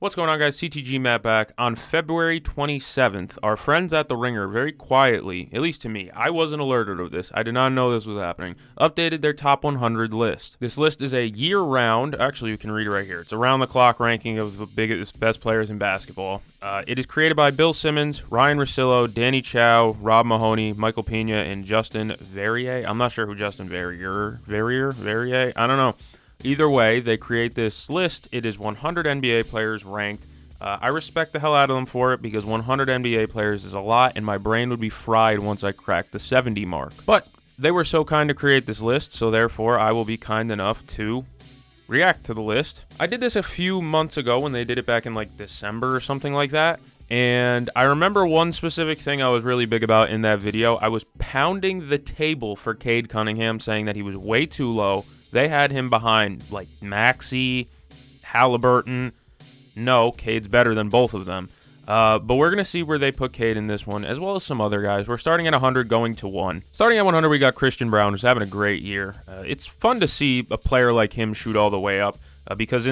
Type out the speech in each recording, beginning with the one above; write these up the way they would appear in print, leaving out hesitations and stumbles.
What's going on, guys? CTG Matt back. On February 27th, our friends at The Ringer very quietly, at least to me, I wasn't alerted of this, I did not know this was happening, updated their top 100 list. This list is a year-round, actually you can read it right here, it's around-the-clock ranking of the biggest, best players in basketball. It is created by Bill Simmons, Ryan Russillo, Danny Chow, Rob Mahoney, Michael Pena, and Justin Verrier. I'm not sure who Justin Verrier, I don't know. Either way, they create this list. It is 100 NBA players ranked. I respect the hell out of them for it because 100 NBA players is a lot, and my brain would be fried once I cracked the 70 mark. But they were so kind to create this list, so therefore I will be kind enough to react to the list. I did this a few months ago when they did it back in like December or something like that. And I remember one specific thing I was really big about in that video. I was pounding the table for Cade Cunningham, saying that he was way too low. They had him behind, like, Maxey, Halliburton. No, Cade's better than both of them. But we're going to see where they put Cade in this one, as well as some other guys. We're starting at 100, going to 1. Starting at 100, we got Christian Braun, who's having a great year. It's fun to see a player like him shoot all the way up, because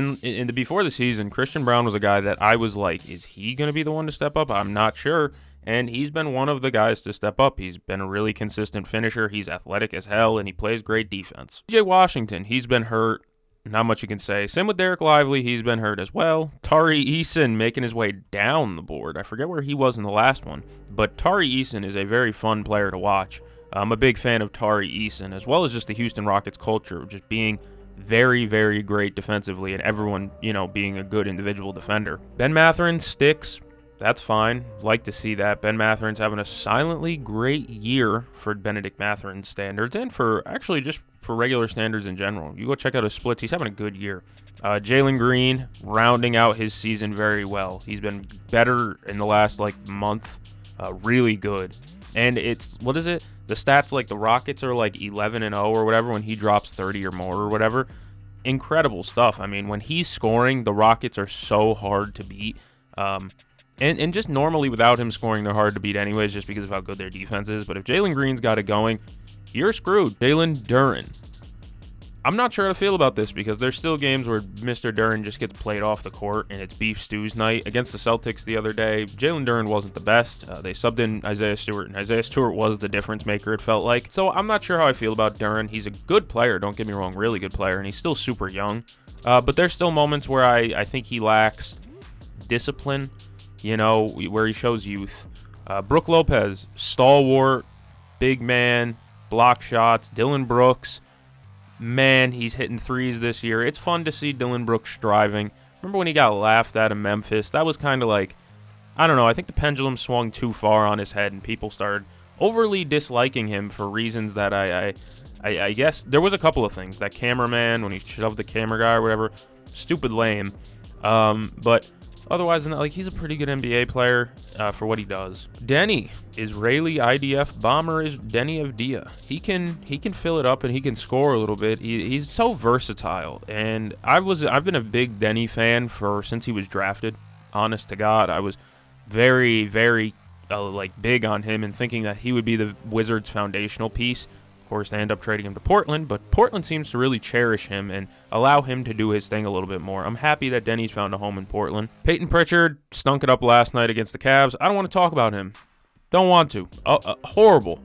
before the season, Christian Braun was a guy that I was like, is he going to be the one to step up? I'm not sure. And he's been one of the guys to step up. He's been a really consistent finisher. He's athletic as hell, and he plays great defense. PJ Washington, he's been hurt. Not much you can say. Same with Derek Lively. He's been hurt as well. Tari Eason making his way down the board. I forget where he was in the last one. But Tari Eason is a very fun player to watch. I'm a big fan of Tari Eason, as well as just the Houston Rockets culture, just being very, very great defensively, and everyone, being a good individual defender. Ben Mathurin sticks. That's fine. Like to see that. Ben Mathurin's having a silently great year for Benedict Mathurin standards, and for actually just for regular standards in general. You go check out his splits. He's having a good year. Jalen Green rounding out his season very well. He's been better in the last month. Really good. And it's, what is it? The stats, the Rockets are 11-0 or whatever when he drops 30 or more or whatever. Incredible stuff. I mean, when he's scoring, the Rockets are so hard to beat. And just normally without him scoring, they're hard to beat anyways, just because of how good their defense is. But if Jalen Green's got it going, you're screwed. Jalen Duren. I'm not sure how to feel about this because there's still games where Mr. Duren just gets played off the court and it's beef stews night. Against the Celtics the other day, Jalen Duren wasn't the best. They subbed in Isaiah Stewart, and Isaiah Stewart was the difference maker, it felt like. So I'm not sure how I feel about Duren. He's a good player, don't get me wrong, really good player, and he's still super young. But there's still moments where I think he lacks discipline. Where he shows youth. Brook Lopez, stalwart, big man, block shots. Dylan Brooks, man, he's hitting threes this year. It's fun to see Dylan Brooks striving. Remember when he got laughed at in Memphis? That was kind of I don't know, I think the pendulum swung too far on his head and people started overly disliking him for reasons that I guess there was a couple of things. That cameraman, when he shoved the camera guy or whatever, stupid lame. But otherwise, he's a pretty good NBA player for what he does. Denny, Israeli IDF bomber, is Denny Avdia. He can fill it up and he can score a little bit. He's so versatile, and I've been a big Denny fan since he was drafted. Honest to God, I was very, very big on him and thinking that he would be the Wizards' foundational piece. Of course, they end up trading him to Portland, but Portland seems to really cherish him and allow him to do his thing a little bit more. I'm happy that Denny's found a home in Portland. Peyton Pritchard stunk it up last night against the Cavs. I don't want to talk about him. Don't want to. Horrible.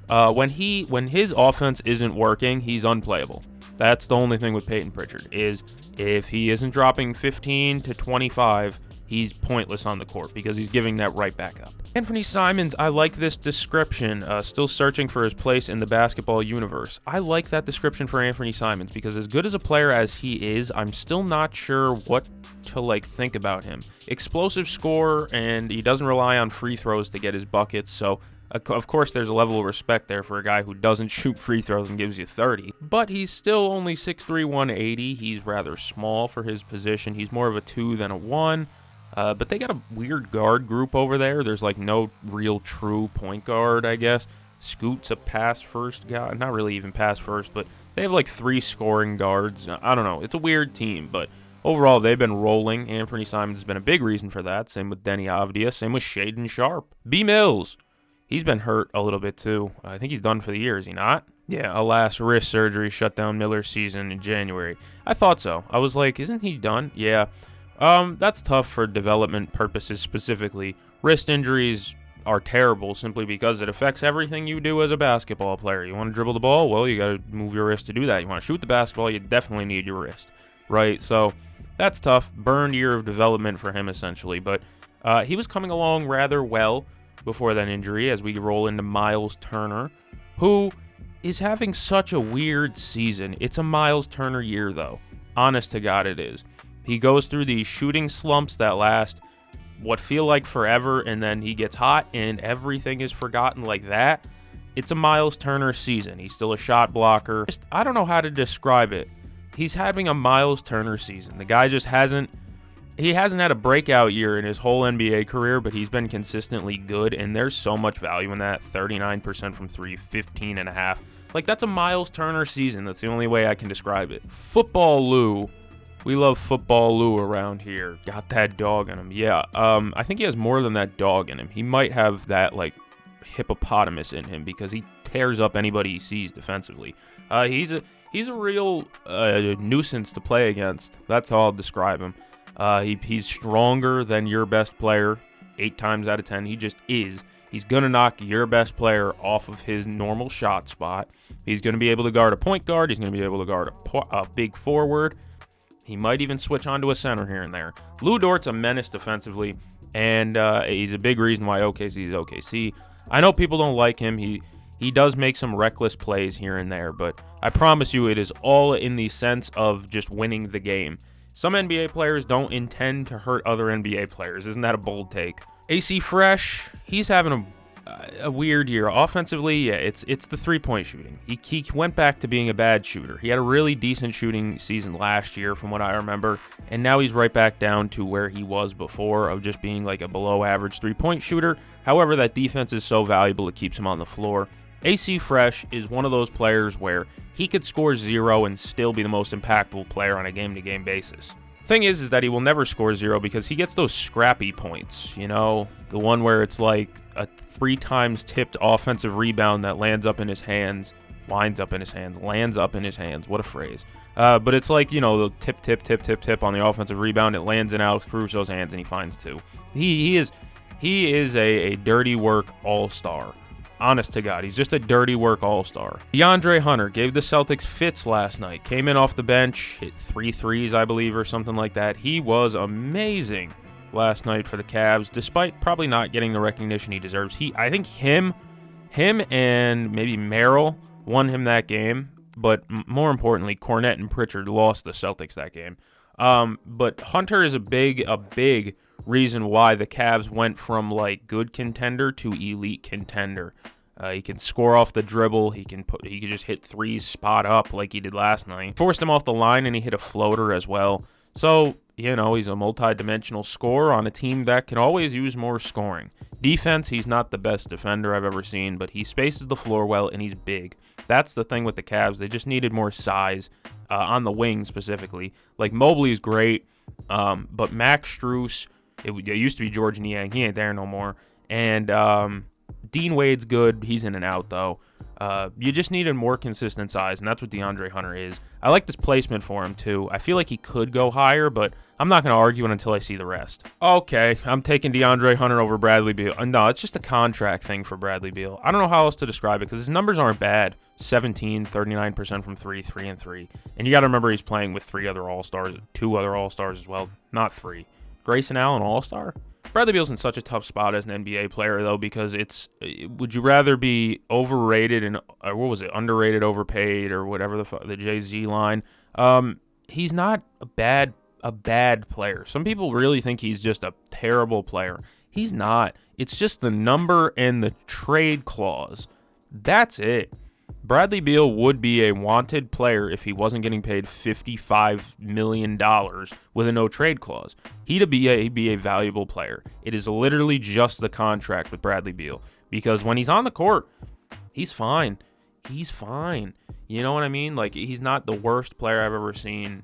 When his offense isn't working, he's unplayable. That's the only thing with Peyton Pritchard, is if he isn't dropping 15 to 25, he's pointless on the court because he's giving that right back up. Anthony Simons, I like this description. Still searching for his place in the basketball universe. I like that description for Anthony Simons because as good as a player as he is, I'm still not sure what to think about him. Explosive scorer, and he doesn't rely on free throws to get his buckets, so of course there's a level of respect there for a guy who doesn't shoot free throws and gives you 30. But he's still only 6'3", 180. He's rather small for his position. He's more of a 2 than a 1. But they got a weird guard group over there. There's no real true point guard, I guess. Scoot's a pass-first guy. Not really even pass-first, but they have 3 scoring guards. I don't know. It's a weird team, but overall they've been rolling. Anthony Simons has been a big reason for that. Same with Denny Avdia. Same with Shaedon Sharpe. B. Mills. He's been hurt a little bit too. I think he's done for the year, is he not? Yeah, alas, wrist surgery shut down Miller's season in January. I thought so. I was like, isn't he done? Yeah. That's tough for development purposes specifically. Wrist injuries are terrible simply because it affects everything you do as a basketball player. You want to dribble the ball? Well, you got to move your wrist to do that. You want to shoot the basketball? You definitely need your wrist, right? So that's tough. Burned year of development for him, essentially. But he was coming along rather well before that injury as we roll into Miles Turner, who is having such a weird season. It's a Miles Turner year, though. Honest to God, it is. He goes through these shooting slumps that last what feel like forever, and then he gets hot and everything is forgotten like that. It's a Miles Turner season. He's still a shot blocker. I don't know how to describe it. He's having a Miles Turner season. The guy just hasn't had a breakout year in his whole NBA career, but he's been consistently good, and there's so much value in that. 39% from three, 15.5. Like, that's a Miles Turner season. That's the only way I can describe it. Football Lou. We love Football Lou around here. Got that dog in him. Yeah, I think he has more than that dog in him. He might have that, like, hippopotamus in him because he tears up anybody he sees defensively. He's a real nuisance to play against. That's how I'll describe him. He's stronger than your best player 8 times out of 10. He just is. He's going to knock your best player off of his normal shot spot. He's going to be able to guard a point guard. He's going to be able to guard a big forward. He might even switch onto a center here and there. Lou Dort's a menace defensively, and he's a big reason why OKC is OKC. I know people don't like him. He does make some reckless plays here and there, but I promise you it is all in the sense of just winning the game. Some NBA players don't intend to hurt other NBA players. Isn't that a bold take? AC Fresh, he's having a weird year. Offensively, yeah, it's the three-point shooting. He went back to being a bad shooter. He had a really decent shooting season last year from what I remember, and now he's right back down to where he was before of just being like a below-average three-point shooter. However, that defense is so valuable it keeps him on the floor. AC Fresh is one of those players where he could score 0 and still be the most impactful player on a game-to-game basis. Thing is that he will never score 0 because he gets those scrappy points, you know, the one where it's like a 3 times tipped offensive rebound that lands up in his hands, lands up in his hands, what a phrase. But it's like, you know, the tip on the offensive rebound, it lands in Alex Caruso's hands and he finds 2. He is a dirty work all-star. Honest to God, he's just a dirty work all-star. DeAndre Hunter gave the Celtics fits last night. Came in off the bench, hit 3 threes, I believe, or something like that. He was amazing last night for the Cavs, despite probably not getting the recognition he deserves. I think him and maybe Merrill won him that game, but more importantly, Cornette and Pritchard lost the Celtics that game. But Hunter is a big reason why the Cavs went from like good contender to elite contender. He can score off the dribble. He can just hit threes spot up like he did last night. Forced him off the line and he hit a floater as well. So, you know, he's a multi-dimensional scorer on a team that can always use more scoring. Defense, he's not the best defender I've ever seen, but he spaces the floor well and he's big. That's the thing with the Cavs. They just needed more size on the wing specifically. Like Mobley's great, but Max Strus, it used to be George Niang. He ain't there no more. And Dean Wade's good. He's in and out, though. You just needed more consistent size, and that's what DeAndre Hunter is. I like this placement for him, too. I feel like he could go higher, but I'm not going to argue it until I see the rest. Okay, I'm taking DeAndre Hunter over Bradley Beal. No, it's just a contract thing for Bradley Beal. I don't know how else to describe it because his numbers aren't bad. 17, 39% from 3, 3 and 3. And you got to remember he's playing with 2 other All-Stars as well, not 3. Grayson Allen All-Star? Bradley Beal's in such a tough spot as an NBA player, though, because would you rather be overrated and, underrated, overpaid, or whatever the Jay-Z line? He's not a bad player. Some people really think he's just a terrible player. He's not. It's just the number and the trade clause. That's it. Bradley Beal would be a wanted player if he wasn't getting paid $55 million with a no-trade clause. He'd be a valuable player. It is literally just the contract with Bradley Beal. Because when he's on the court, he's fine. He's fine. You know what I mean? Like, he's not the worst player I've ever seen.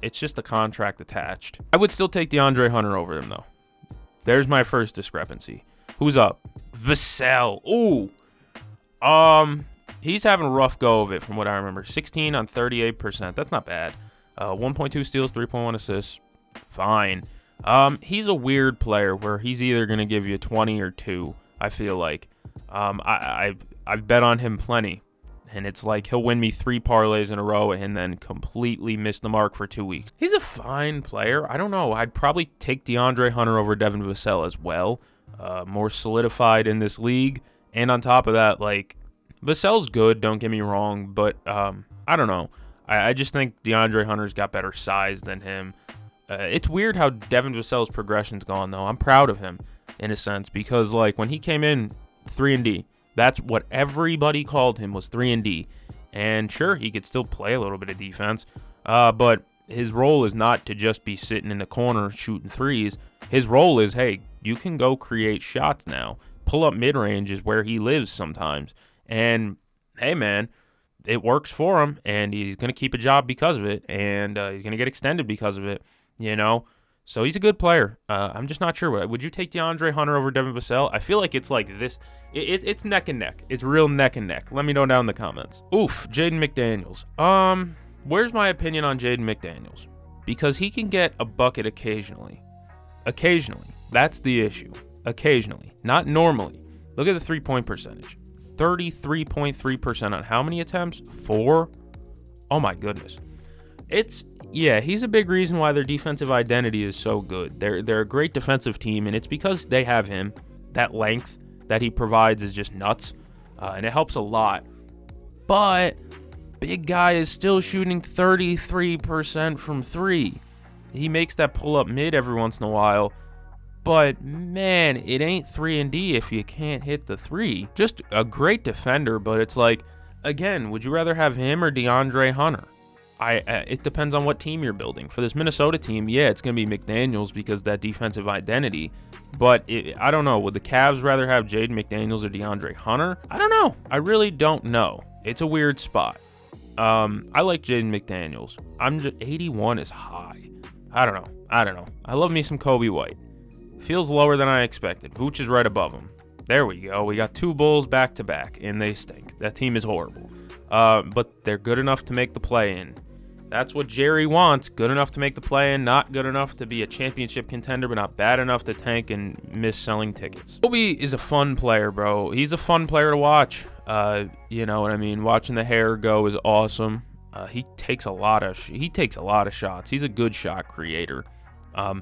It's just the contract attached. I would still take DeAndre Hunter over him, though. There's my first discrepancy. Who's up? Vassell. Ooh. He's having a rough go of it from what I remember. 16 on 38%. That's not bad. 1.2 steals, 3.1 assists. fine. He's a weird player where he's either going to give you 20 or 2, I feel like. I've bet on him plenty. And it's like he'll win me 3 parlays in a row and then completely miss the mark for 2 weeks. He's a fine player. I don't know. I'd probably take DeAndre Hunter over Devin Vassell as well. More solidified in this league. And on top of that, like, Vassell's good, don't get me wrong. But I don't know. I just think DeAndre Hunter's got better size than him. It's weird how Devin Vassell's progression's gone, though. I'm proud of him in a sense because, like, when he came in 3-and-D, that's what everybody called him, was 3-and-D. And sure, he could still play a little bit of defense, but his role is not to just be sitting in the corner shooting threes. His role is, hey, you can go create shots now. Pull up mid-range is where he lives sometimes. And, hey, man, it works for him, and he's going to keep a job because of it, and he's going to get extended because of it, you know? So he's a good player. I'm just not sure. Would you take DeAndre Hunter over Devin Vassell? I feel like it's like this. It's neck and neck. It's real neck and neck. Let me know down in the comments. Oof, Jaden McDaniels. Where's my opinion on Jaden McDaniels? Because he can get a bucket occasionally. Occasionally. That's the issue. Occasionally. Not normally. Look at the three-point percentage. 33.3% on how many attempts? 4? Oh my goodness. Yeah, he's a big reason why their defensive identity is so good. They're a great defensive team, and it's because they have him. That length that he provides is just nuts, and it helps a lot. But big guy is still shooting 33% from 3. He makes that pull-up mid every once in a while, but man, it ain't 3-and-D if you can't hit the 3. Just a great defender, but it's like, again, would you rather have him or DeAndre Hunter? It depends on what team you're building. For this Minnesota team, yeah, it's going to be McDaniels because that defensive identity. But I don't know. Would the Cavs rather have Jaden McDaniels or DeAndre Hunter? I don't know. I really don't know. It's a weird spot. I like Jaden McDaniels. 81 is high. I don't know. I love me some Kobe White. Feels lower than I expected. Vooch is right above him. There we go. We got 2 Bulls back to back, and they stink. That team is horrible. But they're good enough to make the play-in. That's what Jerry wants. Good enough to make the play-in, not good enough to be a championship contender, but not bad enough to tank and miss selling tickets. Kobe is a fun player, bro. He's a fun player to watch. You know what I mean? Watching the hair go is awesome. He takes a lot of shots. He's a good shot creator.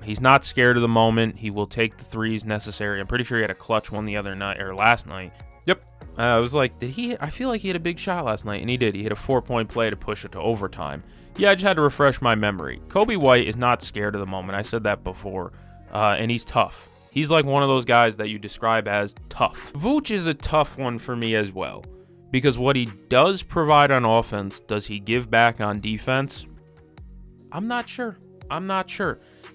He's not scared of the moment. He will take the threes necessary. I'm pretty sure he had a clutch one the other night or last night. Yep. I was like, did he hit? I feel like he had a big shot last night, and he did. He hit a 4-point play to push it to overtime. Yeah, I just had to refresh my memory. Kobe White is not scared of the moment. I said that before, and he's tough. He's like one of those guys that you describe as tough. Vooch is a tough one for me as well, because what he does provide on offense, does he give back on defense? I'm not sure.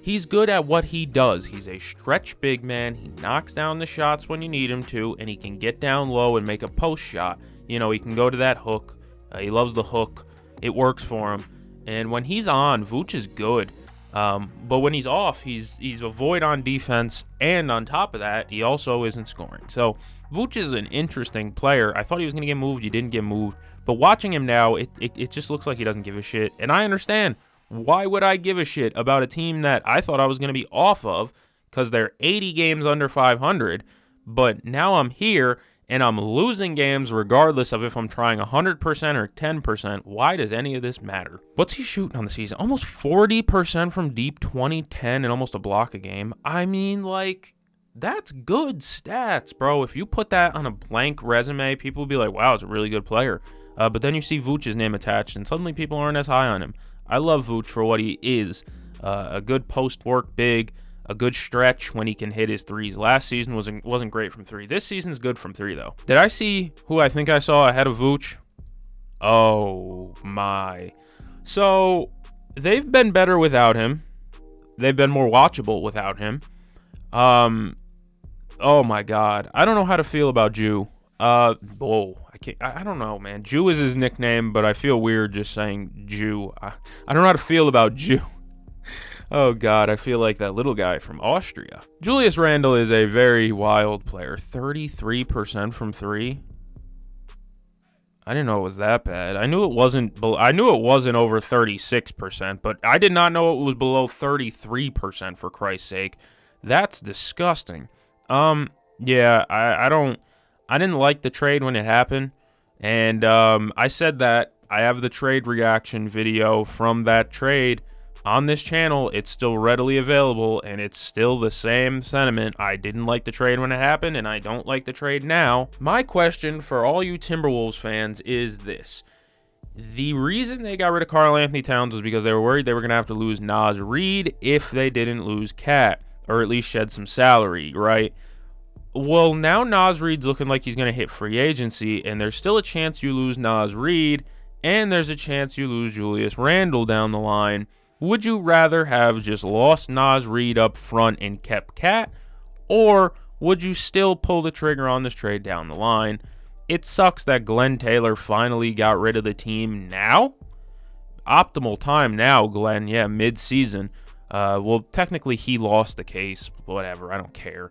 He's good at what he does. He's a stretch big man. He knocks down the shots when you need him to, and he can get down low and make a post shot. You know, he can go to that hook. He loves the hook. It works for him. And when he's on, Vooch is good. But when he's off, he's a void on defense, and on top of that, he also isn't scoring. So Vooch is an interesting player. I thought he was going to get moved. He didn't get moved. But watching him now, it just looks like he doesn't give a shit. And I understand. Why would I give a shit about a team that I thought I was going to be off of because they're 80 games under 500, but now I'm here and I'm losing games regardless of if I'm trying 100% or 10%. Why does any of this matter? What's he shooting on the season? Almost 40% from deep, 20, 10, and almost a block a game. I mean, like, that's good stats, bro. If you put that on a blank resume, people will be like, wow, it's a really good player. But then you see Vooch's name attached, and suddenly people aren't as high on him. I love Vooch for what he is. A good post-work big, a good stretch when he can hit his threes. Last season wasn't great from 3. This season's good from 3, though. Did I see who I think I saw ahead of Vooch? Oh, my. So, they've been better without him. They've been more watchable without him. Oh, my God. I don't know how to feel about Jew. I don't know, man. Jew is his nickname, but I feel weird just saying Jew. I don't know how to feel about Jew. Oh, God, I feel like that little guy from Austria. Julius Randle is a very wild player. 33% from 3. I didn't know it was that bad. I knew it wasn't. I knew it wasn't over 36%, but I did not know it was below 33%. For Christ's sake, that's disgusting. Yeah, I didn't like the trade when it happened, and I said that I have the trade reaction video from that trade on this channel. It's still readily available, and it's still the same sentiment. I didn't like the trade when it happened, and I don't like the trade now. My question for all you Timberwolves fans is this. The reason they got rid of Karl-Anthony Towns was because they were worried they were going to have to lose Naz Reid if they didn't lose Cat, or at least shed some salary, right? Well, now Naz Reid's looking like he's going to hit free agency, and there's still a chance you lose Naz Reid, and there's a chance you lose Julius Randle down the line. Would you rather have just lost Naz Reid up front and kept Cat, or would you still pull the trigger on this trade down the line? It sucks that Glenn Taylor finally got rid of the team now. Optimal time now, Glenn. Yeah, mid-season. Well, technically he lost the case. Whatever, I don't care.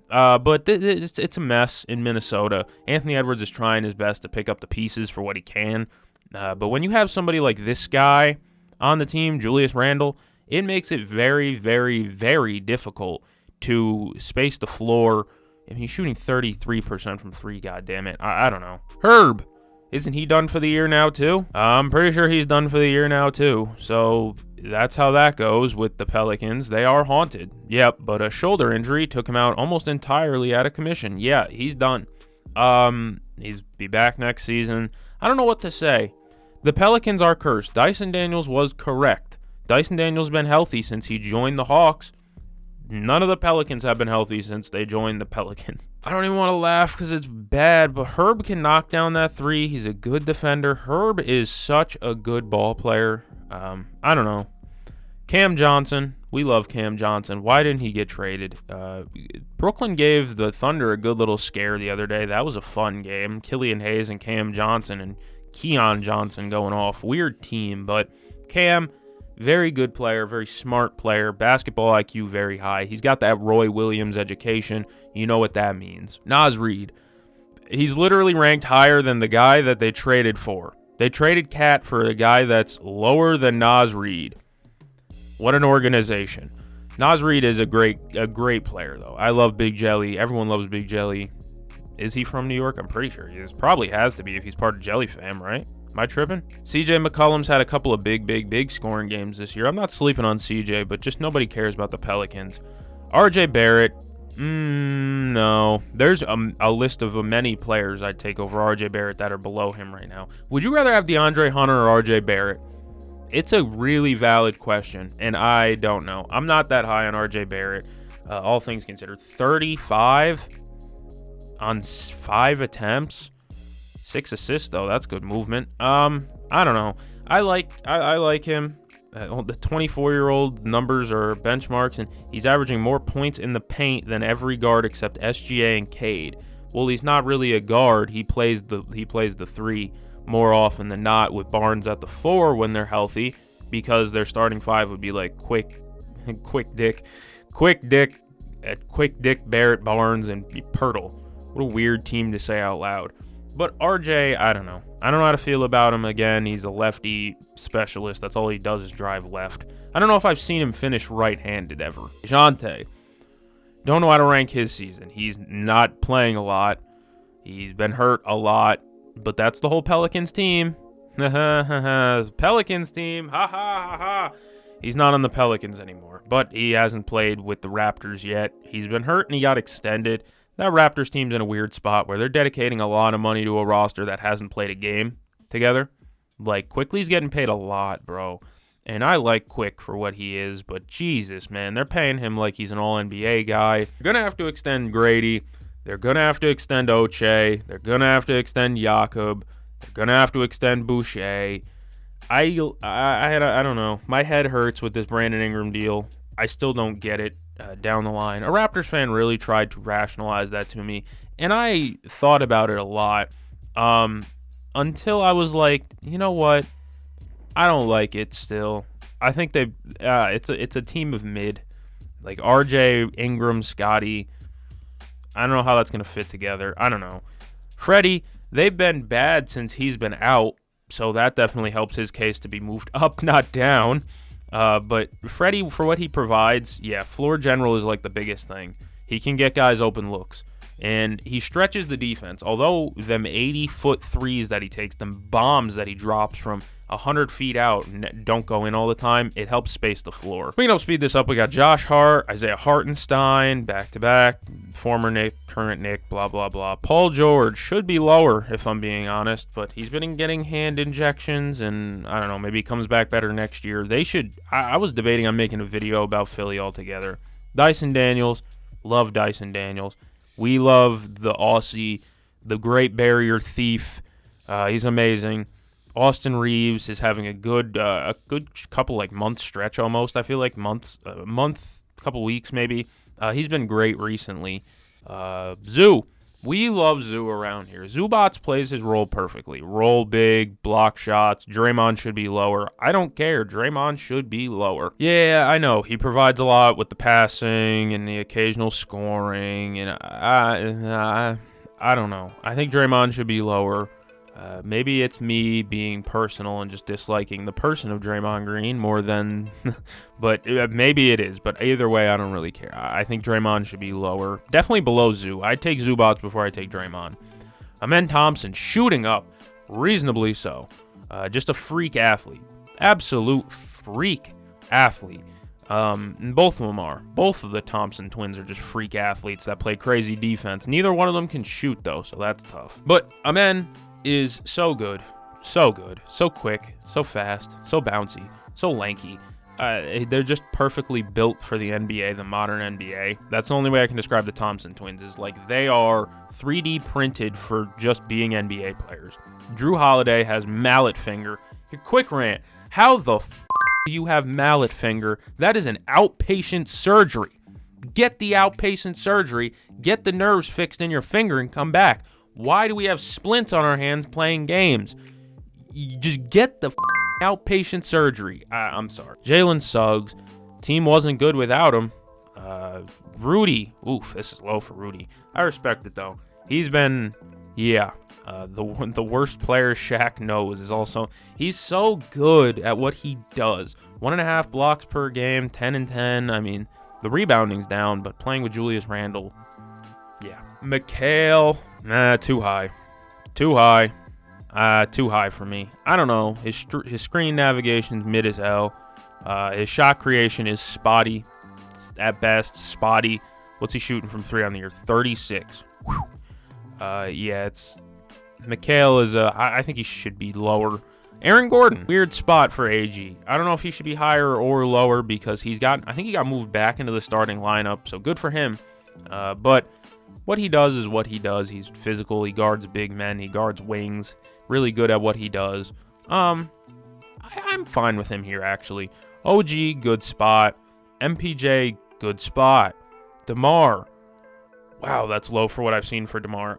But it's a mess in Minnesota. Anthony Edwards is trying his best to pick up the pieces for what he can. But when you have somebody like this guy on the team, Julius Randle, it makes it very, very, very difficult to space the floor. And he's shooting 33% from three, goddammit. I don't know. Herb, isn't he done for the year now too? I'm pretty sure he's done for the year now too. So that's how that goes with the Pelicans. They are haunted. Yep, but a shoulder injury took him out almost entirely out of commission. Yeah, he's done. He's be back next season. I don't know what to say. The Pelicans are cursed. Dyson Daniels was correct. Dyson Daniels has been healthy since he joined the Hawks. None of the Pelicans have been healthy since they joined the Pelicans. I don't even want to laugh because it's bad, but Herb can knock down that three. He's a good defender. Herb is such a good ball player. I don't know. Cam Johnson. We love Cam Johnson. Why didn't he get traded? Brooklyn gave the Thunder a good little scare the other day. That was a fun game. Killian Hayes and Cam Johnson and Keon Johnson going off. Weird team, but Cam, very good player, very smart player. Basketball IQ very high. He's got that Roy Williams education. You know what that means. Naz Reid. He's literally ranked higher than the guy that they traded for. They traded Cat for a guy that's lower than Naz Reid. What an organization. Naz Reid is a great player, though. I love Big Jelly. Everyone loves Big Jelly. Is he from New York? I'm pretty sure he is. Probably has to be if he's part of Jelly fam, right? Am I tripping? CJ McCollum's had a couple of big scoring games this year. I'm not sleeping on CJ, but just nobody cares about the Pelicans. RJ Barrett, no. There's a list of many players I'd take over RJ Barrett that are below him right now. Would you rather have DeAndre Hunter or RJ Barrett? It's a really valid question, and I don't know. I'm not that high on RJ Barrett, all things considered. 35 on 5 attempts. 6 assists, though. That's good movement. I don't know. I like him. The 24-year-old numbers are benchmarks, and he's averaging more points in the paint than every guard except SGA and Cade. Well, he's not really a guard. He plays the 3 more often than not, with Barnes at the 4 when they're healthy, because their starting 5 would be like Quick Dick, Barrett, Barnes, and Pirtle. What a weird team to say out loud. But RJ, I don't know. I don't know how to feel about him. Again, he's a lefty specialist. That's all he does is drive left. I don't know if I've seen him finish right-handed ever. DeJounte. Don't know how to rank his season. He's not playing a lot. He's been hurt a lot. But that's the whole Pelicans team. Pelicans team. Ha ha ha ha. He's not on the Pelicans anymore. But he hasn't played with the Raptors yet. He's been hurt and he got extended. That Raptors team's in a weird spot where they're dedicating a lot of money to a roster that hasn't played a game together. Like, Quickly's getting paid a lot, bro. And I like Quick for what he is, but Jesus, man, they're paying him like he's an all-NBA guy. They're going to have to extend Grady. They're going to have to extend Oche. They're going to have to extend Jakob. They're going to have to extend Boucher. I don't know. My head hurts with this Brandon Ingram deal. I still don't get it. Down the line, a Raptors fan really tried to rationalize that to me, and I thought about it a lot until I was like, you know what, I don't like it still. I think it's a team of mid, like RJ, Ingram, Scotty. I don't know how that's gonna fit together. I don't know. Freddie, they've been bad since he's been out, so that definitely helps his case to be moved up, not down. But Freddie, for what he provides, yeah, floor general is like the biggest thing. He can get guys open looks, and he stretches the defense. Although them 80-foot threes that he takes, them bombs that he drops from 100 feet out and don't go in all the time, it helps space the floor. We can help speed this up. We got Josh Hart, Isaiah Hartenstein, back-to-back, former Nick, current Nick, blah, blah, blah. Paul George should be lower, if I'm being honest, but he's been getting hand injections, and I don't know, maybe he comes back better next year. They should, I was debating on making a video about Philly altogether. Dyson Daniels, love Dyson Daniels. We love the Aussie, the Great Barrier Thief. He's amazing. Austin Reeves is having a good couple like month stretch almost. I feel like couple weeks maybe. He's been great recently. Zoo. We love Zoo around here. Zubats plays his role perfectly. Roll big, block shots. Draymond should be lower. I don't care. Draymond should be lower. Yeah, I know. He provides a lot with the passing and the occasional scoring. And I don't know. I think Draymond should be lower. Maybe it's me being personal and just disliking the person of Draymond Green more than, but maybe it is. But either way, I don't really care. I think Draymond should be lower. Definitely below Zoo. I'd take Zubats before I take Draymond. Amen Thompson shooting up, reasonably so. Just a freak athlete. Absolute freak athlete. And both of them are. Both of the Thompson twins are just freak athletes that play crazy defense. Neither one of them can shoot, though, so that's tough. But Amen is so good, so quick, so fast, so bouncy, so lanky. They're just perfectly built for the NBA, the modern NBA. That's the only way I can describe the Thompson twins, is like they are 3D printed for just being NBA players. Drew Holiday has mallet finger. A quick rant. How the do you have mallet finger? That is an outpatient surgery. Get the outpatient surgery, get the nerves fixed in your finger, and come back. Why do we have splints on our hands playing games? You just get the outpatient surgery. I'm sorry. Jalen Suggs. Team wasn't good without him. Rudy. Oof, this is low for Rudy. I respect it, though. He's been, yeah. The worst player Shaq knows is also, he's so good at what he does. 1.5 blocks per game, 10 and 10. I mean, the rebounding's down, but playing with Julius Randle, yeah. Mikhail, too high. Too high for me. I don't know. His screen navigation's mid as hell. His shot creation is spotty. It's at best, spotty. What's he shooting from 3 on the year? 36. Whew. Yeah, it's... Mikhail is, I think he should be lower. Aaron Gordon, weird spot for AG. I don't know if he should be higher or lower because I think he got moved back into the starting lineup, so good for him. But what he does is what he does. He's physical. He guards big men. He guards wings. Really good at what he does. I'm fine with him here, actually. OG, good spot. MPJ, good spot. DeMar. Wow, that's low for what I've seen for DeMar.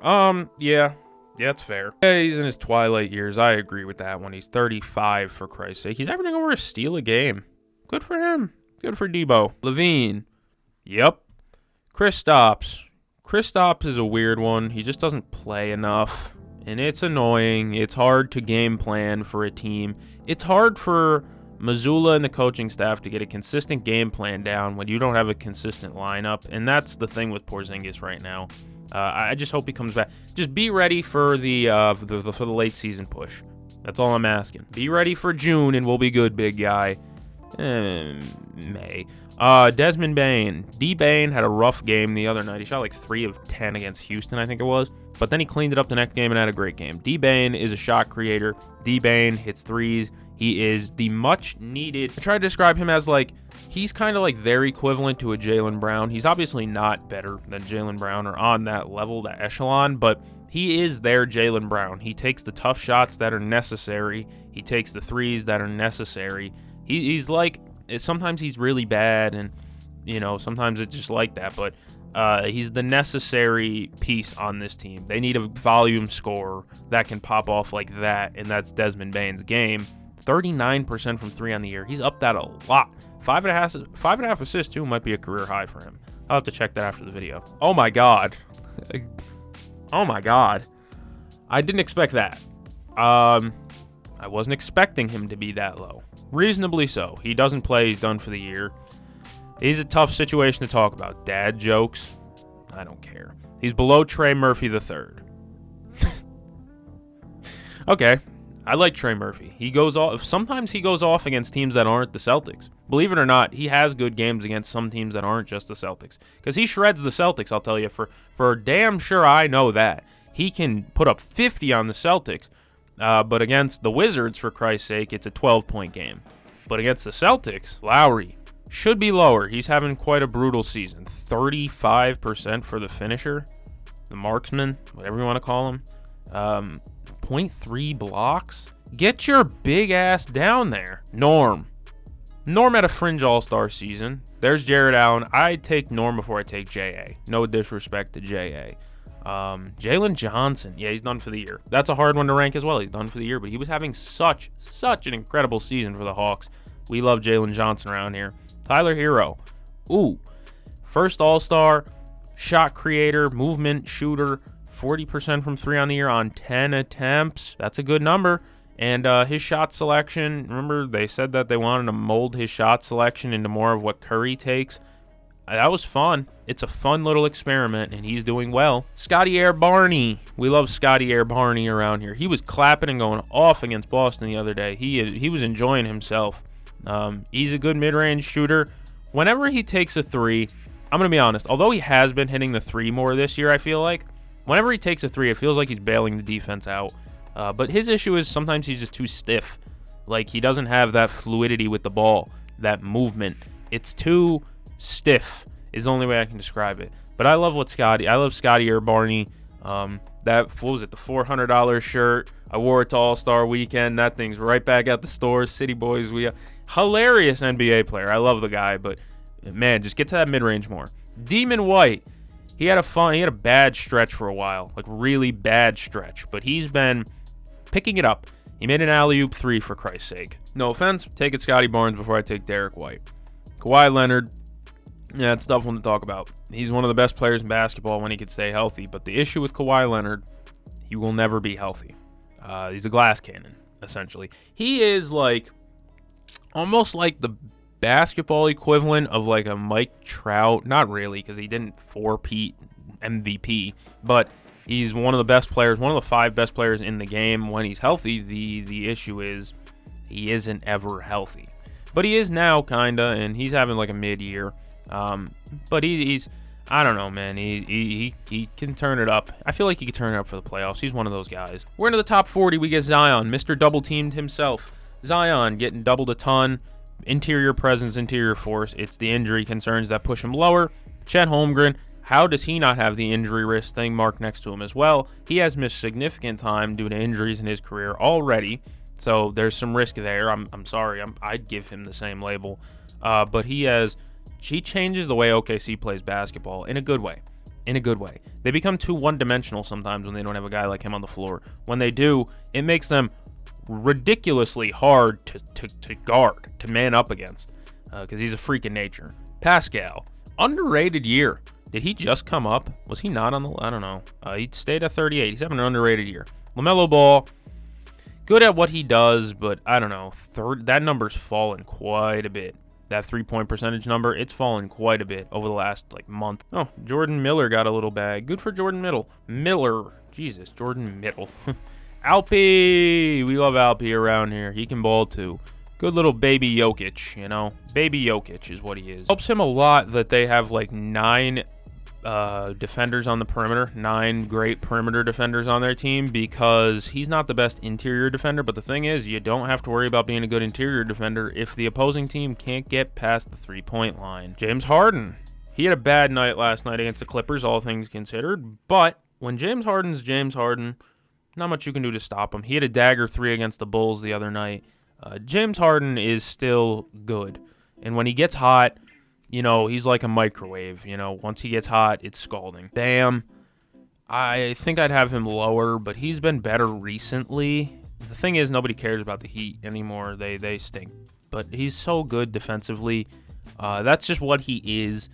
Yeah, that's fair. Yeah, he's in his twilight years. I agree with that one. He's 35, for Christ's sake. He's averaging over a steal a game. Good for him. Good for Debo. Levine. Yep. Kristaps. Kristaps is a weird one. He just doesn't play enough, and it's annoying. It's hard to game plan for a team. It's hard for Mazzulla and the coaching staff to get a consistent game plan down when you don't have a consistent lineup, and that's the thing with Porzingis right now. I just hope he comes back. Just be ready for the late season push. That's all I'm asking. Be ready for June, and we'll be good, big guy. May. Desmond Bane. D-Bane had a rough game the other night. He shot like 3 of 10 against Houston, I think it was. But then he cleaned it up the next game and had a great game. D-Bane is a shot creator. D-Bane hits threes. He is the much needed. I try to describe him as like, he's kind of like their equivalent to a Jaylen Brown. He's obviously not better than Jaylen Brown or on that level, that echelon, but he is their Jaylen Brown. He takes the tough shots that are necessary. He takes the threes that are necessary. He's like, sometimes he's really bad, and you know, sometimes it's just like that, but he's the necessary piece on this team. They need a volume scorer that can pop off like that, and that's Desmond Bane's game. 39% from 3 on the year. He's up that a lot. 5.5 assists too might be a career high for him. I'll have to check that after the video. Oh my god. Oh my god. I didn't expect that. I wasn't expecting him to be that low. Reasonably so. He doesn't play. He's done for the year. He's a tough situation to talk about. Dad jokes. I don't care. He's below Trey Murphy III. Okay. I like Trey Murphy. He goes off. Sometimes he goes off against teams that aren't the Celtics. Believe it or not, he has good games against some teams that aren't just the Celtics. Because he shreds the Celtics, I'll tell you. For damn sure I know that. He can put up 50 on the Celtics. But against the Wizards, for Christ's sake, it's a 12-point game. But against the Celtics, Lowry should be lower. He's having quite a brutal season. 35% for the finisher, the marksman, whatever you want to call him. 0.3 blocks. Get your big ass down there. Norm had a fringe all-star season. There's Jared Allen. I'd take Norm before I take J.A. No disrespect to J.A. Jalen Johnson. Yeah, he's done for the year. That's a hard one to rank as well. He's done for the year, but he was having such an incredible season for the Hawks. We love Jalen Johnson around here. Tyler Hero. Ooh. First all-star, shot creator, movement, shooter, 40% from 3 on the year on 10 attempts. That's a good number. And his shot selection, remember they said that they wanted to mold his shot selection into more of what Curry takes. That was fun. It's a fun little experiment, and he's doing well. Scotty Air Barney. We love Scotty Air Barney around here. He was clapping and going off against Boston the other day. He was enjoying himself. He's a good mid-range shooter. Whenever he takes a 3, I'm going to be honest, although he has been hitting the 3 more this year, I feel like, whenever he takes a 3, it feels like he's bailing the defense out. But his issue is sometimes he's just too stiff. Like, he doesn't have that fluidity with the ball, that movement. It's too stiff is the only way I can describe it. But I love Scotty Air Barney. What was it, the $400 shirt? I wore it to All-Star Weekend. That thing's right back at the stores. City Boys. Hilarious NBA player. I love the guy, but man, just get to that mid-range more. Demon White. He had a bad stretch for a while, like really bad stretch, but he's been picking it up. He made an alley-oop 3 for Christ's sake. No offense, taking Scotty Barnes before I take Derek White. Kawhi Leonard. Yeah, it's a tough one to talk about. He's one of the best players in basketball when he can stay healthy, but the issue with Kawhi Leonard, he will never be healthy. He's a glass cannon, essentially. He is like almost like the basketball equivalent of like a Mike Trout. Not really, because he didn't four-peat MVP, but he's one of the best players, one of the 5 best players in the game when he's healthy. The issue is he isn't ever healthy. But he is now, kind of, and he's having like a mid-year. But he's I don't know, man. He can turn it up. I feel like he can turn it up for the playoffs. He's one of those guys. We're into the top 40. We get Zion, Mr. Double-Teamed himself. Zion getting doubled a ton. Interior presence, interior force. It's the injury concerns that push him lower. Chet Holmgren, how does he not have the injury risk thing marked next to him as well? He has missed significant time due to injuries in his career already. So there's some risk there. I'm sorry. I'd give him the same label. But he changes the way OKC plays basketball in a good way. They become too one-dimensional sometimes when they don't have a guy like him on the floor. When they do, it makes them ridiculously hard to guard, to man up against, because he's a freak in nature. Pascal, underrated year. Did he just come up? Was he not on the... I don't know. He stayed at 38. He's having an underrated year. LaMelo Ball, good at what he does, but I don't know. That number's fallen quite a bit. That 3-point percentage number, it's fallen quite a bit over the last month. Oh, Jordan Miller got a little bag. Good for Jordan Miller. Jesus, Jordan Middle. Alpi. We love Alpi around here. He can ball too. Good little baby Jokic, you know. Baby Jokic is what he is. Helps him a lot that they have 9 defenders on the perimeter, 9 great perimeter defenders on their team, because he's not the best interior defender, but the thing is, you don't have to worry about being a good interior defender if the opposing team can't get past the 3-point line. James Harden, he had a bad night last night against the Clippers, all things considered, but when James Harden's James Harden, not much you can do to stop him. He had a dagger 3 against the Bulls the other night. James Harden is still good, and when he gets hot, he's like a microwave. Once he gets hot, it's scalding. Bam. I think I'd have him lower, but he's been better recently. The thing is, nobody cares about the Heat anymore. They stink. But he's so good defensively. That's just what he is.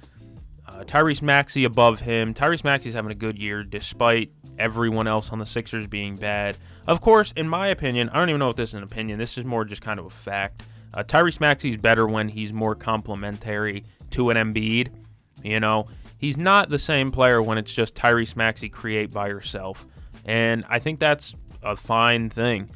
Tyrese Maxey above him. Tyrese Maxey's having a good year despite everyone else on the Sixers being bad. Of course, in my opinion, I don't even know if this is an opinion. This is more just kind of a fact. Tyrese Maxey's better when he's more complementary to an Embiid. You know, he's not the same player when it's just Tyrese Maxey create by yourself. And I think that's a fine thing.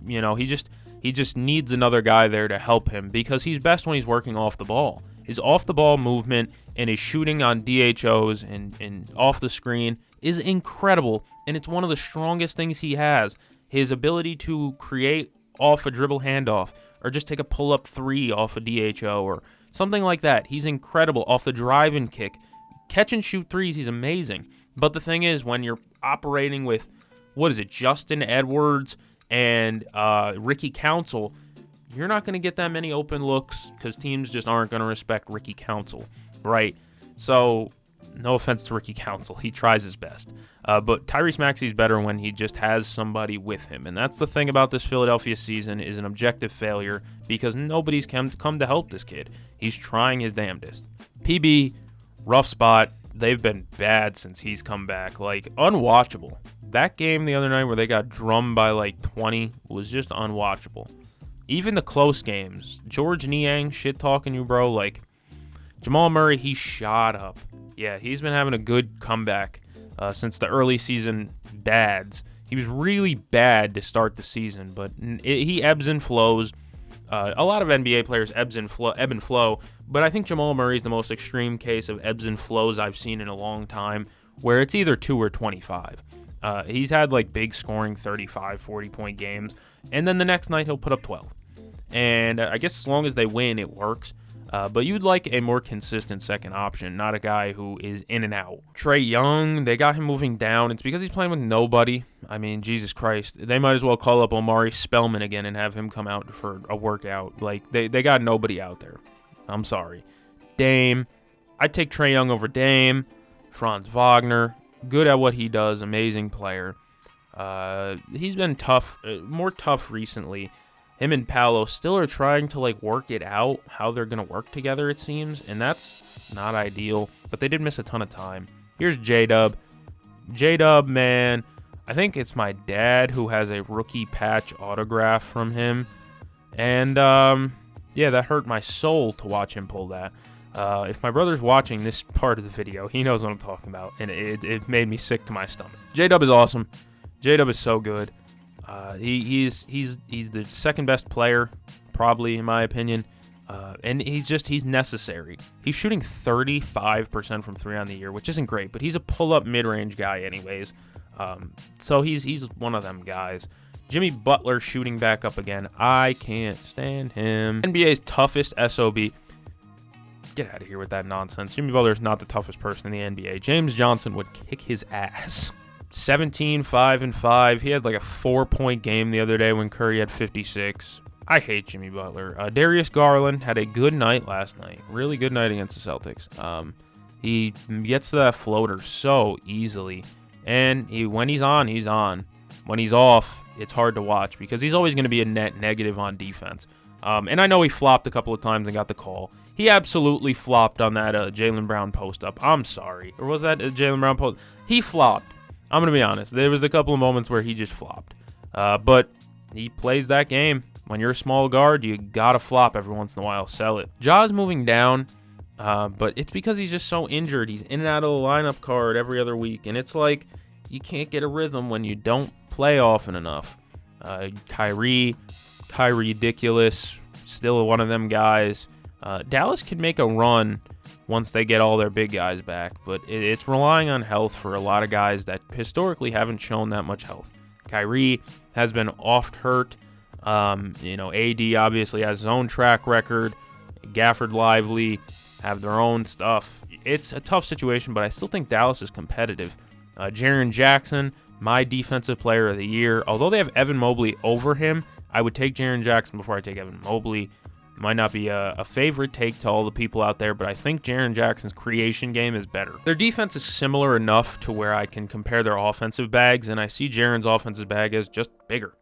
You know, he just needs another guy there to help him because he's best when he's working off the ball. His off-the-ball movement and his shooting on DHOs and off the screen is incredible, and it's one of the strongest things he has. His ability to create off a dribble handoff or just take a pull-up three off a DHO or something like that. He's incredible off the drive and kick. Catch and shoot threes, he's amazing. But the thing is, when you're operating with, Justin Edwards and Ricky Council, you're not going to get that many open looks because teams just aren't going to respect Ricky Council, right? So, no offense to Ricky Council. He tries his best. But Tyrese Maxey's better when he just has somebody with him. And that's the thing about this Philadelphia season is an objective failure because nobody's come to help this kid. He's trying his damnedest. PB, rough spot. They've been bad since he's come back. Like, unwatchable. That game the other night where they got drummed by like 20 was just unwatchable. Even the close games, George Niang shit-talking you, bro. Like, Jamal Murray, he shot up. Yeah, he's been having a good comeback since the early season bads. He was really bad to start the season, but he ebbs and flows. A lot of NBA players ebb and flow, but I think Jamal Murray is the most extreme case of ebbs and flows I've seen in a long time, where it's either 2 or 25. He's had like big scoring 35, 40-point games, and then the next night he'll put up 12. And I guess as long as they win, it works. But you'd like a more consistent second option, not a guy who is in and out. Trae Young, they got him moving down. It's because he's playing with nobody. I mean, Jesus Christ. They might as well call up Omari Spellman again and have him come out for a workout. Like, they got nobody out there. I'm sorry. Dame, I'd take Trae Young over Dame. Franz Wagner, good at what he does, amazing player. He's been tough, more tough recently. Him and Paolo still are trying to like work it out, how they're going to work together, it seems, and that's not ideal, but they did miss a ton of time. Here's J-Dub. J-Dub, man, I think it's my dad who has a rookie patch autograph from him, and yeah, that hurt my soul to watch him pull that. If my brother's watching this part of the video, he knows what I'm talking about, and it made me sick to my stomach. J-Dub is awesome. J-Dub is so good. He's the second best player, probably in my opinion, and he's necessary. He's shooting 35% from 3 on the year, which isn't great, but he's a pull-up mid-range guy anyways. So he's one of them guys. Jimmy Butler shooting back up again. I can't stand him. NBA's toughest SOB. Get out of here with that nonsense. Jimmy Butler is not the toughest person in the NBA. James Johnson would kick his ass. 17, 5, and 5. He had like a 4-point game the other day when Curry had 56. I hate Jimmy Butler. Darius Garland had a good night last night. Really good night against the Celtics. He gets to that floater so easily. And when he's on, he's on. When he's off, it's hard to watch because he's always going to be a net negative on defense. And I know he flopped a couple of times and got the call. He absolutely flopped on that Jaylen Brown post-up. I'm sorry. Or was that a Jaylen Brown post? He flopped. I'm going to be honest. There was a couple of moments where he just flopped. But he plays that game. When you're a small guard, you got to flop every once in a while. Sell it. Ja's moving down, but it's because he's just so injured. He's in and out of the lineup card every other week. And it's like you can't get a rhythm when you don't play often enough. Kyrie ridiculous. Still one of them guys. Dallas could make a run once they get all their big guys back, but it's relying on health for a lot of guys that historically haven't shown that much health. Kyrie has been oft hurt. AD obviously has his own track record. Gafford, Lively have their own stuff. It's a tough situation, but I still think Dallas is competitive. Jaren Jackson, my defensive player of the year. Although they have Evan Mobley over him, I would take Jaren Jackson before I take Evan Mobley. Might not be a favorite take to all the people out there, but I think Jaren Jackson's creation game is better. Their defense is similar enough to where I can compare their offensive bags, and I see Jaren's offensive bag as just bigger.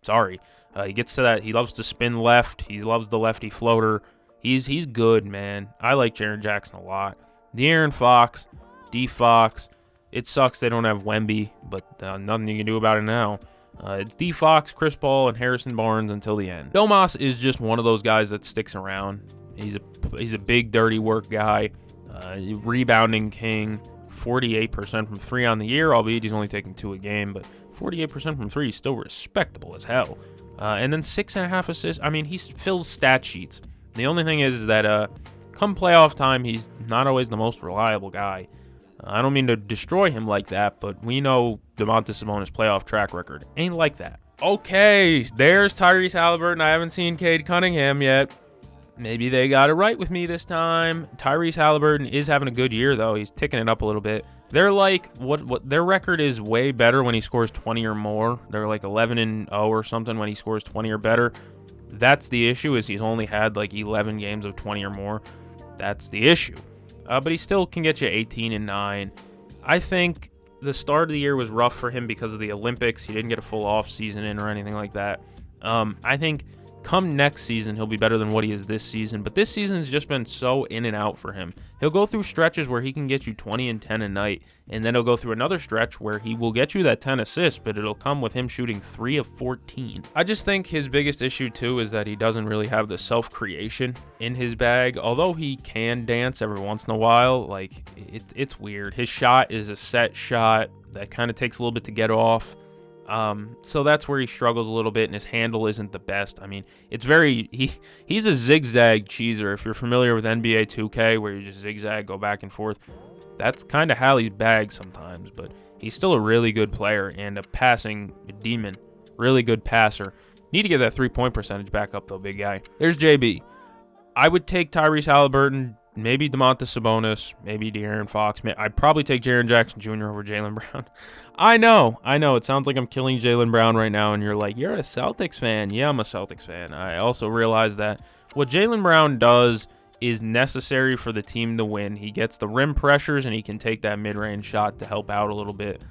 Sorry. He gets to that. He loves to spin left. He loves the lefty floater. He's good, man. I like Jaren Jackson a lot. De'Aaron Fox, D-Fox. It sucks they don't have Wemby, but nothing you can do about it now. It's D-Fox, Chris Paul, and Harrison Barnes until the end. Domas is just one of those guys that sticks around. He's a big, dirty work guy, rebounding king, 48% from 3 on the year, albeit he's only taking 2 a game, but 48% from 3 is still respectable as hell. And then 6.5 assists. I mean, he fills stat sheets. The only thing is that come playoff time, he's not always the most reliable guy. I don't mean to destroy him like that, but we know Domantas Sabonis' playoff track record ain't like that. Okay, there's Tyrese Haliburton. I haven't seen Cade Cunningham yet. Maybe they got it right with me this time. Tyrese Haliburton is having a good year, though. He's ticking it up a little bit. They're like, what their record is way better when he scores 20 or more. They're like 11-0 or something when he scores 20 or better. That's the issue, is he's only had like 11 games of 20 or more. That's the issue. But he still can get you 18-9. I think the start of the year was rough for him because of the Olympics. He didn't get a full off season in or anything like that. I think come next season, he'll be better than what he is this season. But this season has just been so in and out for him. He'll go through stretches where he can get you 20 and 10 a night, and then he'll go through another stretch where he will get you that 10 assists, but it'll come with him shooting 3 of 14. I just think his biggest issue, too, is that he doesn't really have the self-creation in his bag. Although he can dance every once in a while, like, it's weird. His shot is a set shot that kind of takes a little bit to get off. So that's where he struggles a little bit, and his handle isn't the best. I mean, it's he's a zigzag cheeser. If you're familiar with NBA 2K, where you just zigzag, go back and forth, that's kind of Hallie's bag sometimes, but he's still a really good player and a passing demon. Really good passer. Need to get that 3-point percentage back up, though, big guy. There's JB. I would take Tyrese Haliburton, maybe Domantas Sabonis, maybe De'Aaron Fox. I'd probably take Jaren Jackson Jr. over Jaylen Brown. I know. It sounds like I'm killing Jaylen Brown right now, and you're like, you're a Celtics fan. Yeah, I'm a Celtics fan. I also realize that what Jaylen Brown does is necessary for the team to win. He gets the rim pressures, and he can take that mid-range shot to help out a little bit.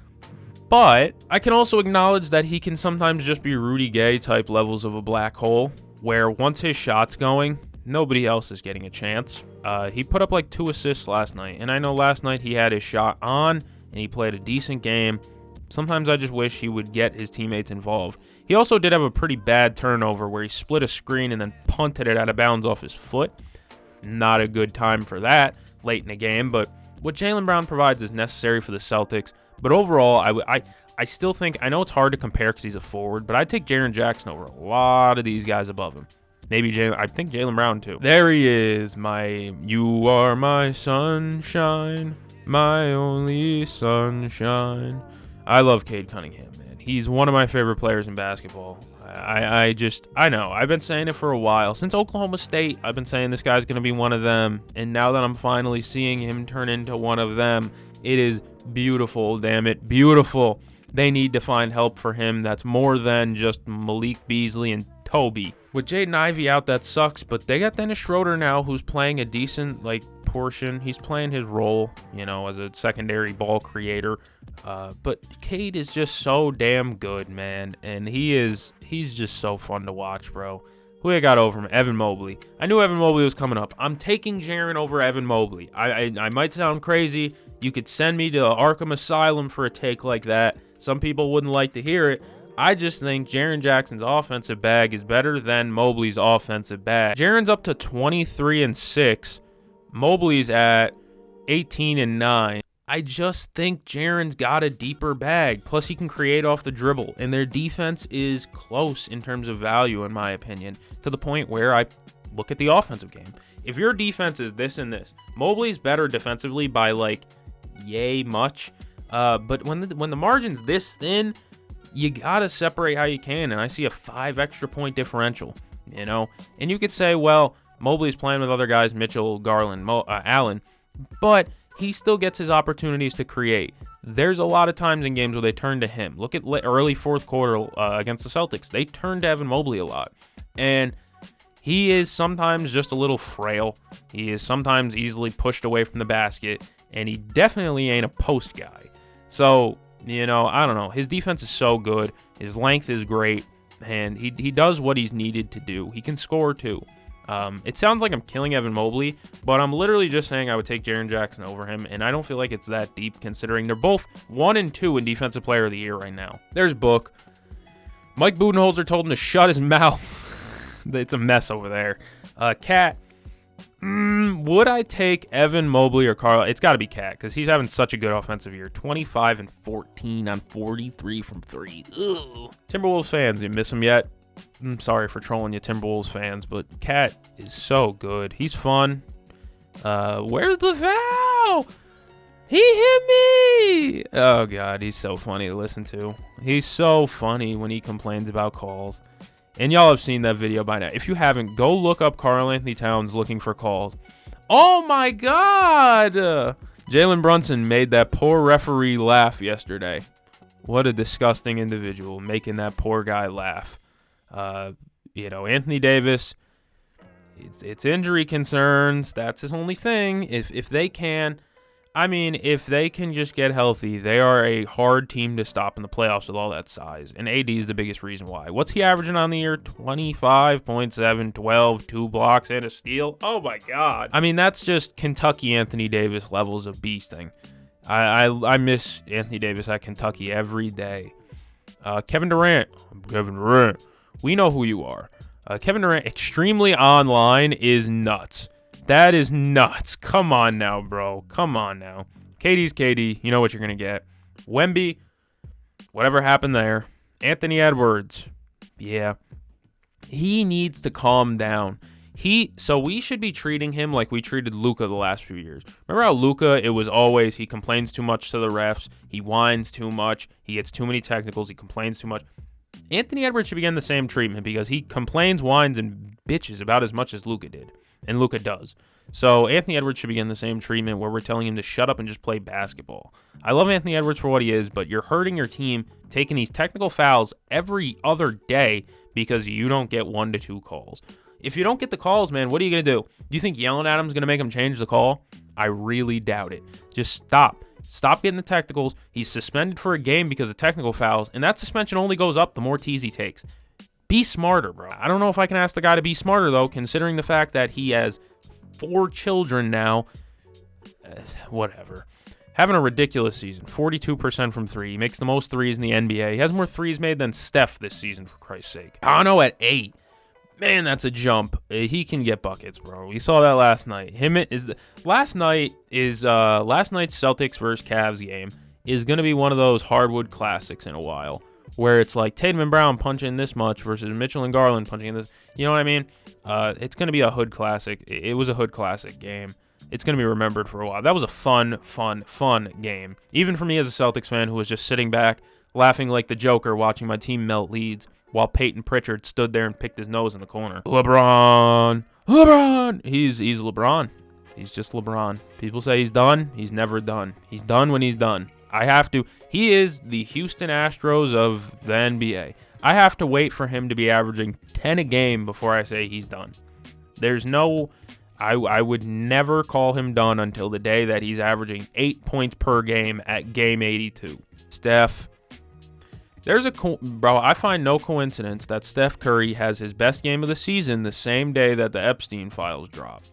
But I can also acknowledge that he can sometimes just be Rudy Gay type levels of a black hole, where once his shot's going, nobody else is getting a chance. He put up like 2 assists last night, and I know last night he had his shot on, and he played a decent game. Sometimes I just wish he would get his teammates involved. He also did have a pretty bad turnover where he split a screen and then punted it out of bounds off his foot. Not a good time for that late in the game, but what Jaylen Brown provides is necessary for the Celtics. But overall, I still think, I know it's hard to compare because he's a forward, but I'd take Jaren Jackson over a lot of these guys above him. Maybe I think Jaylen Brown too. There he is, you are my sunshine, my only sunshine. I love Cade Cunningham, man. He's one of my favorite players in basketball. I know. I've been saying it for a while. Since Oklahoma State, I've been saying this guy's going to be one of them. And now that I'm finally seeing him turn into one of them, it is beautiful, damn it. Beautiful. They need to find help for him. That's more than just Malik Beasley and Toby. With Jaden Ivey out, that sucks, but they got Dennis Schroeder now, who's playing a decent, portion. He's playing his role, as a secondary ball creator. But Cade is just so damn good, man. And he's just so fun to watch, bro. Who I got over him? Evan Mobley. I knew Evan Mobley was coming up. I'm taking Jaren over Evan Mobley. I might sound crazy. You could send me to Arkham Asylum for a take like that. Some people wouldn't like to hear it. I just think Jaren Jackson's offensive bag is better than Mobley's offensive bag. Jaren's up to 23-6. Mobley's at 18-9. I just think Jaren's got a deeper bag. Plus, he can create off the dribble. And their defense is close in terms of value, in my opinion, to the point where I look at the offensive game. If your defense is this and this, Mobley's better defensively by, yay much. But when the margin's this thin, you got to separate how you can. And I see a 5 extra point differential, And you could say, well, Mobley's playing with other guys, Mitchell, Garland, Allen, but he still gets his opportunities to create. There's a lot of times in games where they turn to him. Look at early fourth quarter against the Celtics. They turned to Evan Mobley a lot. And he is sometimes just a little frail. He is sometimes easily pushed away from the basket. And he definitely ain't a post guy. So, I don't know. His defense is so good. His length is great. And he does what he's needed to do. He can score too. It sounds like I'm killing Evan Mobley, but I'm literally just saying I would take Jaren Jackson over him, and I don't feel like it's that deep considering they're both 1 and 2 in Defensive Player of the Year right now. There's Book. Mike Budenholzer told him to shut his mouth. It's a mess over there. Cat. Would I take Evan Mobley or Carl? It's got to be Cat because he's having such a good offensive year. 25 and 14 on 43 from 3. Ugh. Timberwolves fans, you miss him yet? I'm sorry for trolling you, Timberwolves fans, but Cat is so good. He's fun. Where's the foul? He hit me! Oh, God, he's so funny to listen to. He's so funny when he complains about calls. And y'all have seen that video by now. If you haven't, go look up Karl Anthony Towns looking for calls. Oh, my God! Jalen Brunson made that poor referee laugh yesterday. What a disgusting individual, making that poor guy laugh. Anthony Davis, it's injury concerns. That's his only thing. If they can just get healthy, they are a hard team to stop in the playoffs with all that size. And AD is the biggest reason why. What's he averaging on the year? 25.7, 12, 2 blocks, and a steal. Oh, my God. I mean, that's just Kentucky Anthony Davis levels of beasting. I miss Anthony Davis at Kentucky every day. Kevin Durant. We know who you are. Kevin Durant, extremely online, is nuts. That is nuts. Come on now, bro. Come on now. KD's KD. You know what you're going to get. Wemby, whatever happened there. Anthony Edwards. Yeah. He needs to calm down. So we should be treating him like we treated Luka the last few years. Remember how Luka, it was always he complains too much to the refs. He whines too much. He gets too many technicals. He complains too much. Anthony Edwards should be getting the same treatment because he complains, whines, and bitches about as much as Luka did. And Luka does. So Anthony Edwards should be getting the same treatment where we're telling him to shut up and just play basketball. I love Anthony Edwards for what he is, but you're hurting your team taking these technical fouls every other day because you don't get 1 to 2 calls. If you don't get the calls, man, what are you going to do? Do you think yelling at him is going to make him change the call? I really doubt it. Just stop. Stop getting the technicals. He's suspended for a game because of technical fouls, and that suspension only goes up the more tees he takes. Be smarter, bro. I don't know if I can ask the guy to be smarter, though, considering the fact that he has 4 children now. Whatever. Having a ridiculous season. 42% from 3. He makes the most threes in the NBA. He has more threes made than Steph this season, for Christ's sake. Ano at 8. Man, that's a jump. He can get buckets, bro. We saw that last night. Last night's Celtics versus Cavs game is going to be one of those hardwood classics in a while, where it's like Tatum and Brown punching this much versus Mitchell and Garland punching in this. You know what I mean? It's going to be a hood classic. It was a hood classic game. It's going to be remembered for a while. That was a fun game. Even for me as a Celtics fan who was just sitting back, laughing like the Joker, watching my team melt leads, while Peyton Pritchard stood there and picked his nose in the corner. LeBron. He's LeBron. He's just LeBron. People say he's done. He's never done. He's done when he's done. He is the Houston Astros of the NBA. I have to wait for him to be averaging 10 a game before I say he's done. I would never call him done until the day that he's averaging 8 points per game at game 82. Steph. I find no coincidence that Steph Curry has his best game of the season the same day that the Epstein files drop.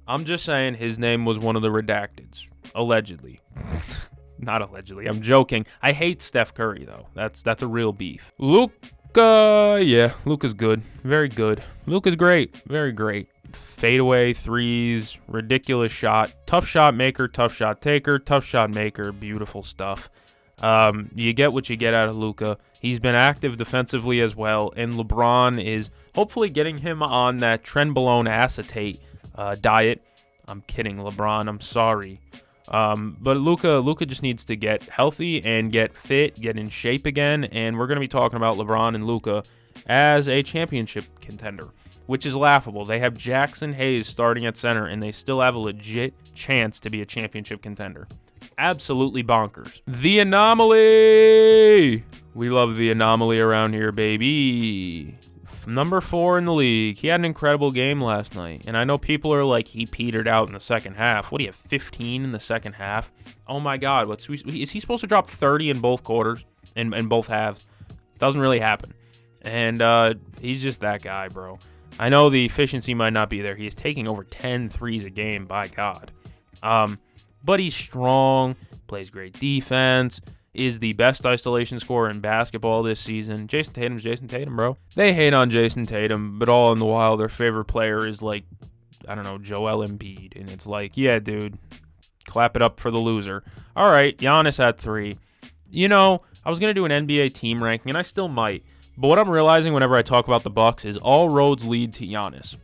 I'm just saying his name was one of the redacteds. Allegedly. Not allegedly. I'm joking. I hate Steph Curry, though. That's a real beef. Luka, yeah, Luka's good. Very good. Luka's great. Very great. Fadeaway threes, ridiculous shot. Tough shot maker, tough shot taker, tough shot maker. Beautiful stuff. You get what you get out of Luka. He's been active defensively as well, and LeBron is hopefully getting him on that trenbolone acetate diet. I'm kidding, LeBron. I'm sorry. But Luka just needs to get healthy and get fit, get in shape again, and we're going to be talking about LeBron and Luka as a championship contender, which is laughable. They have Jackson Hayes starting at center, and they still have a legit chance to be a championship contender. Absolutely bonkers. The anomaly. We love the anomaly around here, baby. Number 4 in the league. He had an incredible game last night. And I know people are like, he petered out in the second half. What do you have, 15 in the second half? Oh my God. Is he supposed to drop 30 in both quarters? In both halves? Doesn't really happen. And he's just that guy, bro. I know the efficiency might not be there. He is taking over 10 threes a game, by God. But he's strong, plays great defense, is the best isolation scorer in basketball this season. Jason Tatum's Jason Tatum, bro. They hate on Jason Tatum, but all in the while, their favorite player is like, I don't know, Joel Embiid. And it's like, yeah, dude, clap it up for the loser. All right, Giannis at 3. You know, I was going to do an NBA team ranking, and I still might. But what I'm realizing whenever I talk about the Bucks is all roads lead to Giannis.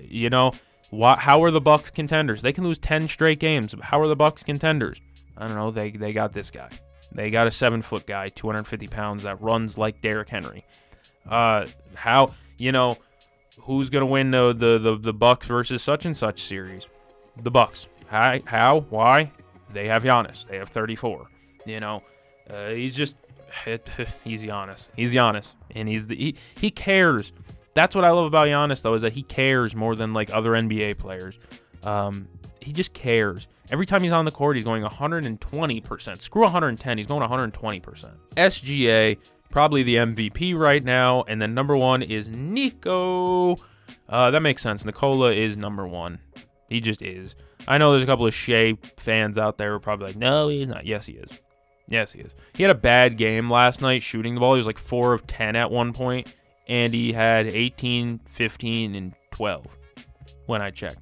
You know, how are the Bucks contenders? They can lose 10 straight games. How are the Bucks contenders? I don't know. They got this guy. They got a 7-foot guy, 250 pounds, that runs like Derrick Henry. How, you know, who's going to win the Bucks versus such and such series? The Bucks. How? Why? They have Giannis. They have 34. You know, he's just... he's Giannis. He's Giannis, and he cares. That's what I love about Giannis, though, is that he cares more than like other NBA players. He just cares. Every time he's on the court, he's going 120%. Screw 110, he's going 120%. SGA, probably the MVP right now, and then number 1 is Nico. That makes sense. Nikola is number 1. He just is. I know there's a couple of Shea fans out there who are probably like, no, he's not. Yes, he is. Yes, he is. He had a bad game last night shooting the ball. He was like 4 of 10 at one point, and he had 18, 15, and 12 when I checked.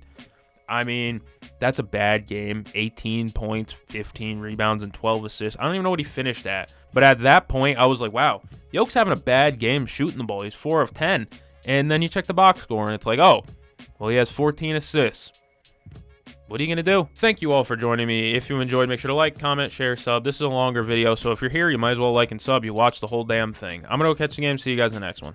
I mean, that's a bad game. 18 points, 15 rebounds, and 12 assists. I don't even know what he finished at. But at that point, I was like, wow, Yoke's having a bad game shooting the ball. He's 4 of 10. And then you check the box score, and it's like, oh, well, he has 14 assists. What are you going to do? Thank you all for joining me. If you enjoyed, make sure to like, comment, share, sub. This is a longer video, so if you're here, you might as well like and sub. You watch the whole damn thing. I'm going to go catch the game. See you guys in the next one.